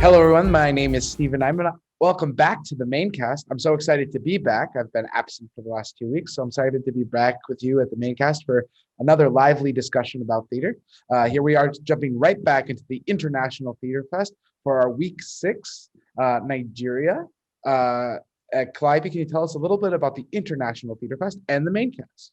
Hello, everyone. My name is Stephen. Welcome back to the MAINcast. I'm so excited to be back. I've been absent for the last 2 weeks, so I'm excited to be back with you at the MAINcast for another lively discussion about theater. Here we are jumping right back into the International Theater Fest for our week 6, Nigeria. Calliope, can you tell us a little bit about the International Theater Fest and the MAINcast?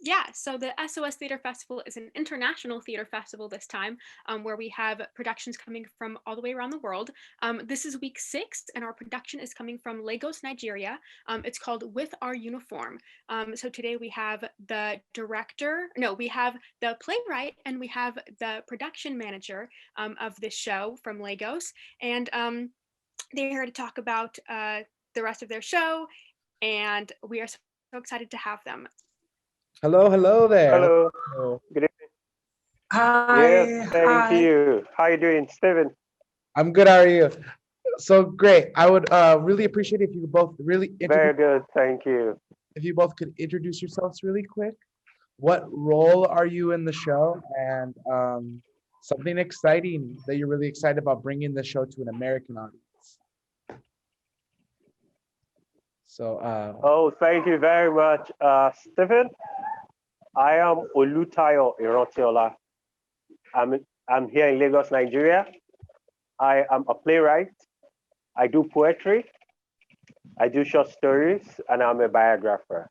Yeah, so the SOS Theater Festival is an international theater festival this time, where we have productions coming from all the way around the world. This is week 6, and our production is coming from Lagos, Nigeria. It's called With Our Uniform. So today we have the we have the playwright, and we have the production manager of this show from Lagos. And they're here to talk about the rest of their show, and we are so excited to have them. Hello there. Hello. Hello. Good evening. Hi. Yes, thank you. How are you doing, Stephen? I'm good. How are you? So great. I would really appreciate if you both Very good, thank you. if you both could introduce yourselves really quick. What role are you in the show, and something exciting that you're really excited about bringing the show to an American audience? So Oh, thank you very much, Stephen. I am Olutayo Irantiola. I'm here in Lagos, Nigeria. I am a playwright. I do poetry. I do short stories, and I'm a biographer.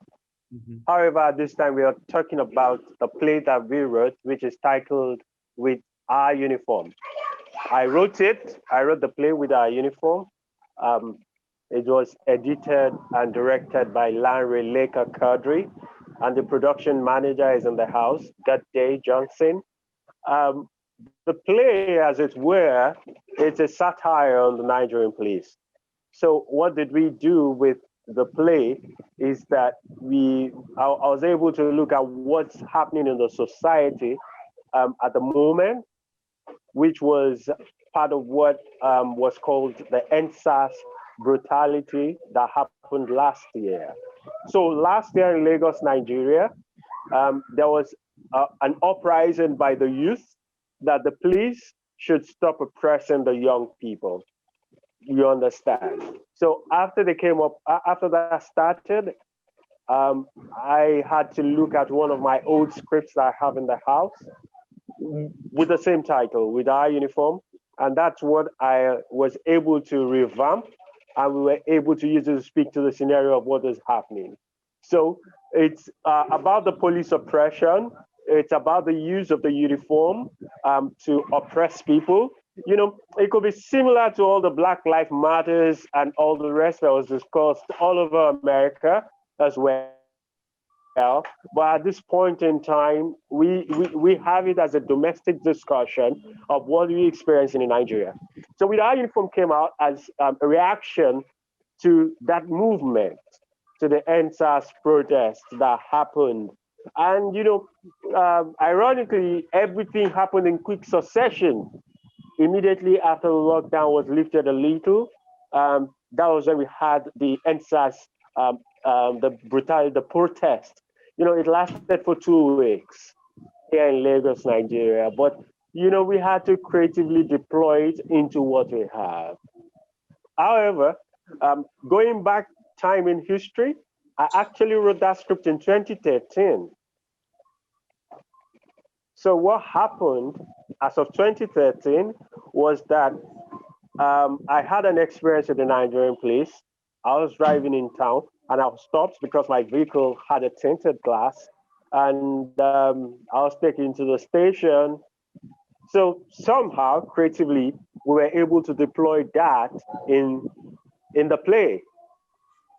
However, this time we are talking about the play that we wrote, which is titled With Our Uniform. I wrote the play with our uniform. It was edited and directed by Lanre Leka Kadri, and the production manager is in the house, Goddey Johnson. The play, as it were, it's a satire on the Nigerian police. So what did we do with the play is that I was able to look at what's happening in the society at the moment, which was part of what was called the NSAS brutality that happened last year. So last year in Lagos, Nigeria, there was an uprising by the youth that the police should stop oppressing the young people. You understand? So after that started, I had to look at one of my old scripts that I have in the house with the same title, With Our Uniform. And that's what I was able to revamp, and we were able to use it to speak to the scenario of what is happening. So it's about the police oppression. It's about the use of the uniform to oppress people. You know, it could be similar to all the Black Lives Matters and all the rest that was discussed all over America as well. But at this point in time, we have it as a domestic discussion of what we experience in Nigeria. So With Our Uniform came out as a reaction to that movement, to the NSAS protests that happened. And, ironically, everything happened in quick succession. Immediately after the lockdown was lifted a little, that was when we had the NSAS, the protest. It lasted for 2 weeks here in Lagos, Nigeria. But, we had to creatively deploy it into what we have. However, going back time in history, I actually wrote that script in 2013. So what happened as of 2013 was that I had an experience with the Nigerian police. I was driving in town and I was stopped because my vehicle had a tinted glass, and I was taken to the station. So somehow, creatively, we were able to deploy that in the play.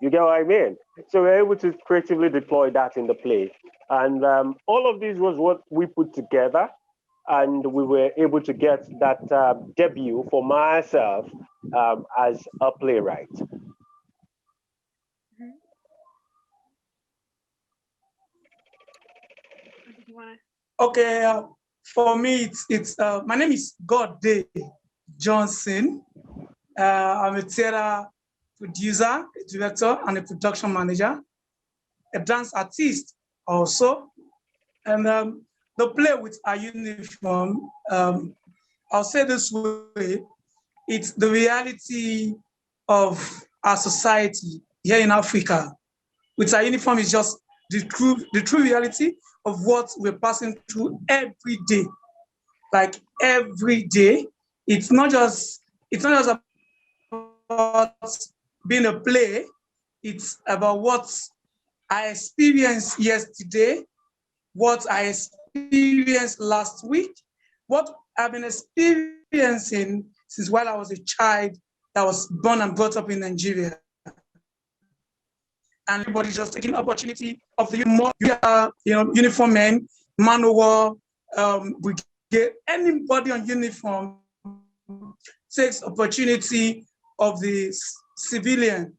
You get what I mean? So we were able to creatively deploy that in the play. And all of this was what we put together, and we were able to get that debut for myself as a playwright. Okay, for me, it's my name is Goddey Johnson. I'm a theater producer, a director, and a production manager, a dance artist also. And the play With Our Uniform, I'll say this way, it's the reality of our society here in Africa. With our uniform is just the true reality of what we're passing through every day. Like every day, it's not just about being a play, it's about what I experienced yesterday, what I experienced last week, what I've been experiencing since while I was a child that was born and brought up in Nigeria. And everybody's just taking opportunity of the more uniform men, man of war, we get anybody on uniform takes opportunity of the civilian.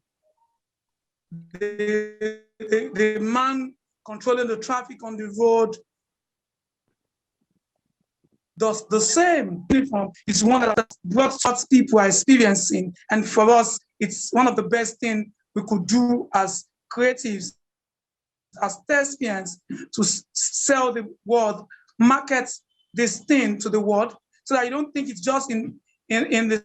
The man controlling the traffic on the road does the same. Uniform is one that what people are experiencing. And for us, it's one of the best things we could do as creatives, as thespians, to sell the world, market this thing to the world, so that you don't think it's just in the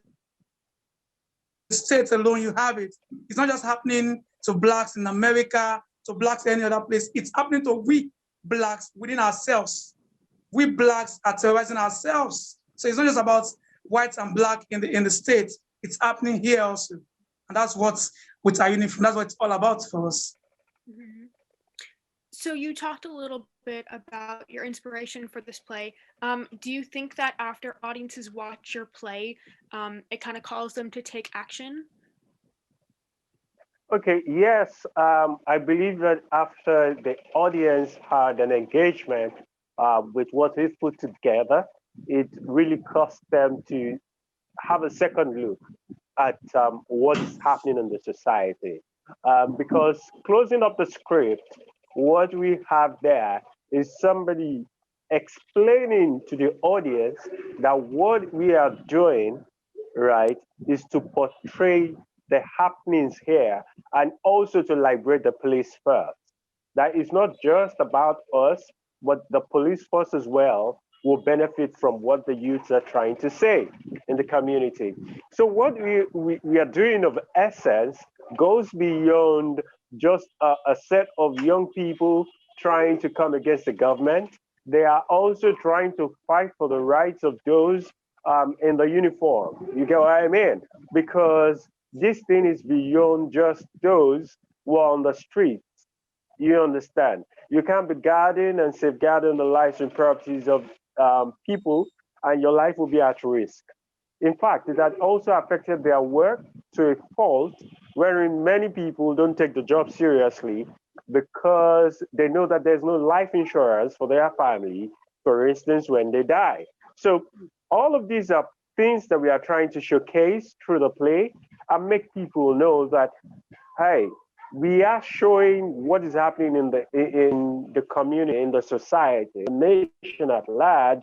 States alone you have it. It's not just happening to Blacks in America, to Blacks any other place. It's happening to we Blacks within ourselves. We Blacks are terrorizing ourselves. So it's not just about white and Black in the States. It's happening here also. And that's what's with our uniform. That's what it's all about for us. Mm-hmm. So you talked a little bit about your inspiration for this play. Do you think that after audiences watch your play, it kind of calls them to take action? Okay, yes, I believe that after the audience had an engagement with what we've put together, it really caused them to have a second look at what's happening in the society. Because closing up the script, what we have there is somebody explaining to the audience that what we are doing, right, is to portray the happenings here and also to liberate the police first. That is not just about us, but the police force as well will benefit from what the youths are trying to say in the community. So what we are doing of essence goes beyond just a set of young people trying to come against the government. They are also trying to fight for the rights of those in the uniform. You get what I mean? Because this thing is beyond just those who are on the streets. You understand? You can't be guarding and safeguarding the lives and properties of people, and your life will be at risk. In fact, it has also affected their work to a fault, wherein many people don't take the job seriously because they know that there's no life insurance for their family, for instance, when they die. So all of these are things that we are trying to showcase through the play and make people know that, hey, we are showing what is happening in the community, in the society, the nation at large,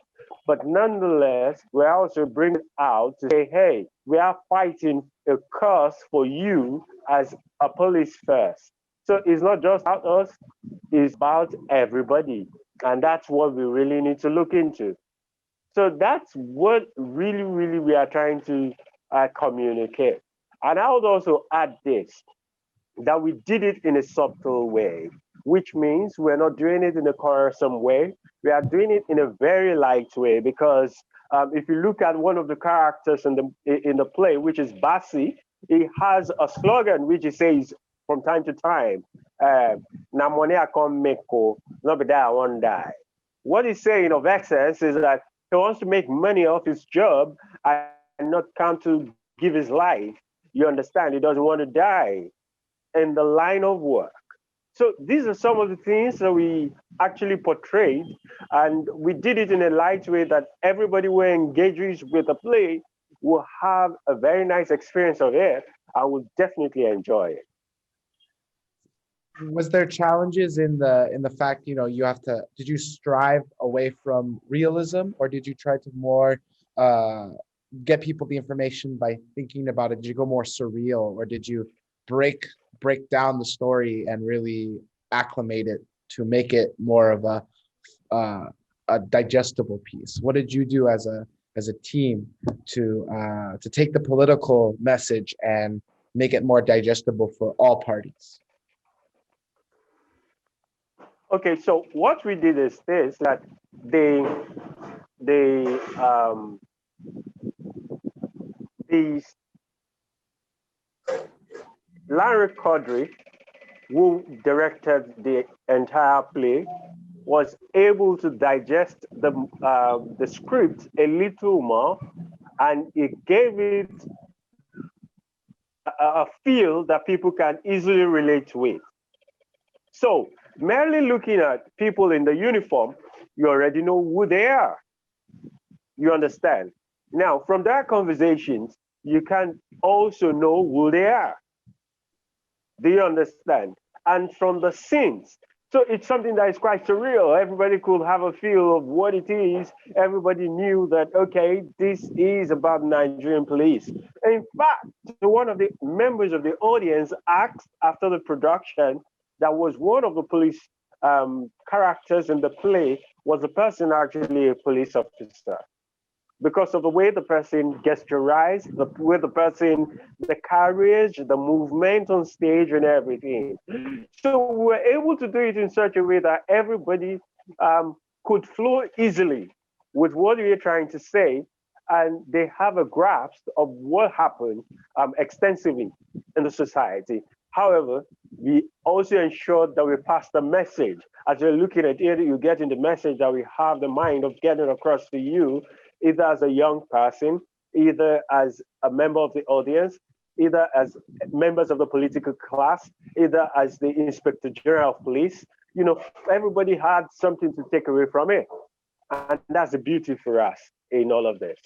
but nonetheless, we're also bringing out to say, hey, we are fighting a cause for you as a police first. So it's not just about us, it's about everybody. And that's what we really need to look into. So that's what really, really we are trying to communicate. And I would also add this, that we did it in a subtle way, which means we're not doing it in a quarrelsome way. We are doing it in a very light way, because if you look at one of the characters in the play, which is Basi, he has a slogan which he says from time to time, "Na money I come make, not be that I won't die." What he's saying of excess is that he wants to make money off his job and not come to give his life. You understand? He doesn't want to die in the line of work. So these are some of the things that we actually portrayed, and we did it in a light way that everybody who engages with the play will have a very nice experience of it and will definitely enjoy it. Was there challenges in the fact, you have to, did you strive away from realism, or did you try to more get people the information by thinking about it? Did you go more surreal, or did you break down the story and really acclimate it to make it more of a digestible piece? What did you do as as a team to take the political message and make it more digestible for all parties? Okay, so what we did is this, that the Larry Quadri, who directed the entire play, was able to digest the script a little more, and it gave it a feel that people can easily relate with. So merely looking at people in the uniform, you already know who they are. You understand? Now, from that conversations, you can also know who they are. Do you understand? And from the scenes, so it's something that is quite surreal. Everybody could have a feel of what it is. Everybody knew that, okay, this is about Nigerian police. In fact, one of the members of the audience asked after the production that was one of the police characters in the play was the person actually a police officer, because of the way the person gesturized, the way the person, the carriage, the movement on stage and everything. So we were able to do it in such a way that everybody could flow easily with what we are trying to say, and they have a grasp of what happened extensively in the society. However, we also ensured that we pass the message. As you're looking at it, you're getting the message that we have the mind of getting across to you, either as a young person, either as a member of the audience, either as members of the political class, either as the Inspector General of Police. You know, everybody had something to take away from it. And that's the beauty for us in all of this.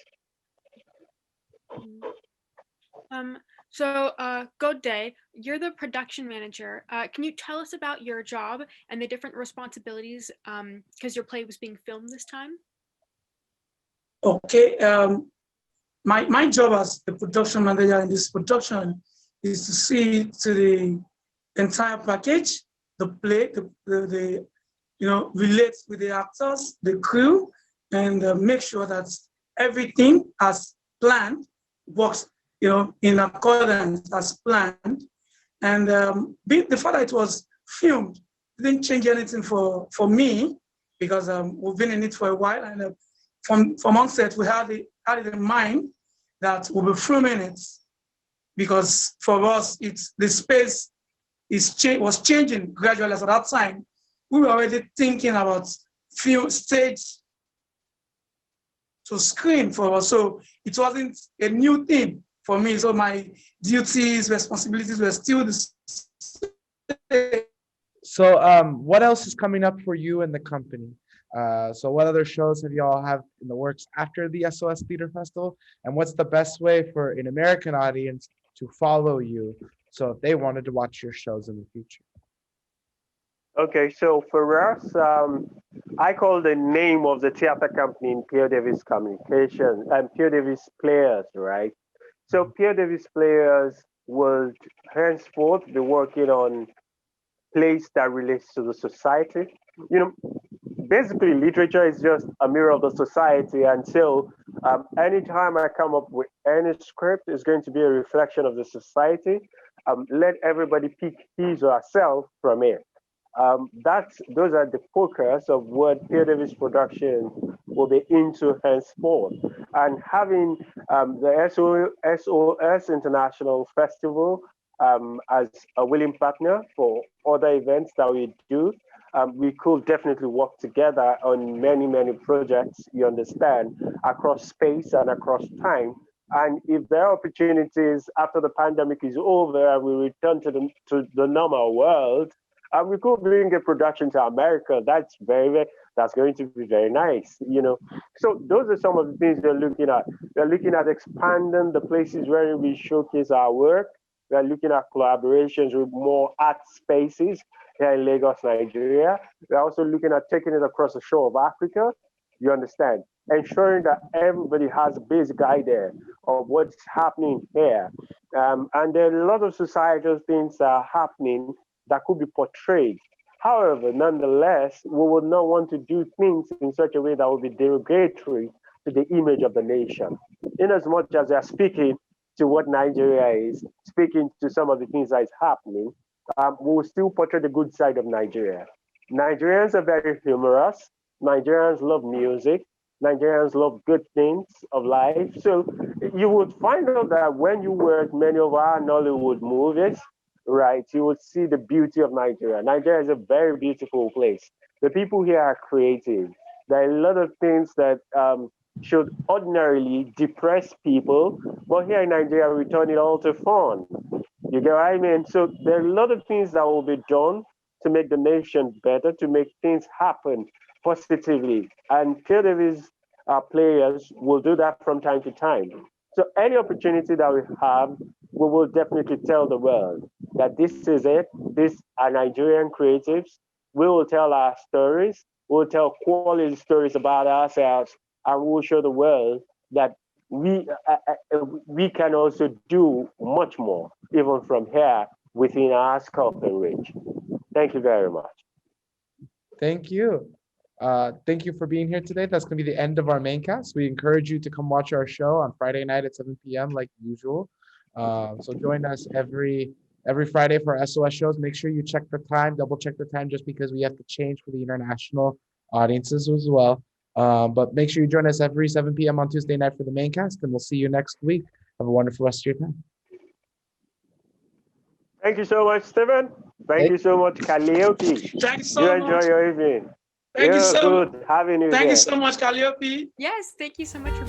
So Goddey, you're the production manager. Can you tell us about your job and the different responsibilities because your play was being filmed this time? Okay, my job as the production manager in this production is to see to the entire package, the play, the relate with the actors, the crew, and make sure that everything as planned works, in accordance as planned. And the fact that it was filmed didn't change anything for me, because we've been in it for a while, and from onset we had it in mind that we'll be filming it, because for us the space was changing gradually. So at that time we were already thinking about film stage to screen for us, so it wasn't a new thing for me. So my duties, responsibilities were still the same. So what else is coming up for you and the company? So what other shows have you all have in the works after the SOS Theater Festival? And what's the best way for an American audience to follow you, so if they wanted to watch your shows in the future? Okay, so for us, I call the name of the theater company in Pierre Davis Communications and Pierre Davis Players, right? So Pierre Davis Players will henceforth be working on plays that relates to the society. Basically, literature is just a mirror of the society, and so anytime I come up with any script, it's going to be a reflection of the society. Let everybody pick his or herself from it. Those are the focus of what Pierre Davis Production will be into henceforth. And having the SOS International Festival as a willing partner for other events that we do, we could definitely work together on many, many projects, you understand, across space and across time. And if there are opportunities after the pandemic is over and we return to the normal world, we could bring a production to America. That's going to be very nice, So those are some of the things we're looking at. We're looking at expanding the places where we showcase our work. We're looking at collaborations with more art spaces here in Lagos, Nigeria. We're also looking at taking it across the shore of Africa. You understand? Ensuring that everybody has a basic idea of what's happening here. And there are a lot of societal things that are happening that could be portrayed. However, nonetheless, we would not want to do things in such a way that would be derogatory to the image of the nation. In as much as they are speaking to what Nigeria is, speaking to some of the things that is happening, we will still portray the good side of Nigeria. Nigerians are very humorous. Nigerians love music. Nigerians love good things of life. So you would find out that when you watch many of our Nollywood movies, right, you would see the beauty of Nigeria. Nigeria is a very beautiful place. The people here are creative. There are a lot of things that should ordinarily depress people, but here in Nigeria, we turn it all to fun. You get what I mean? So there are a lot of things that will be done to make the nation better, to make things happen positively. And KDV's players will do that from time to time. So any opportunity that we have, we will definitely tell the world that this is it. These are Nigerian creatives. We will tell our stories. We'll tell quality stories about ourselves, and we'll show the world that we can also do much more, even from here within our scope and reach. Thank you very much. Thank you. Thank you for being here today. That's going to be the end of our main cast. We encourage you to come watch our show on Friday night at 7 p.m. like usual. So join us every Friday for our SOS shows. Make sure you check the time, double check the time, just because we have to change for the international audiences as well. But make sure you join us every 7 p.m. on Tuesday night for the main cast, and we'll see you next week. Have a wonderful rest of your time. Thank you so much, Stephen. Thank you so much, Calliope. Thank you so You much. enjoy your evening. Thank you so good having you Thank there. you so much, Calliope. Yes, thank you so much for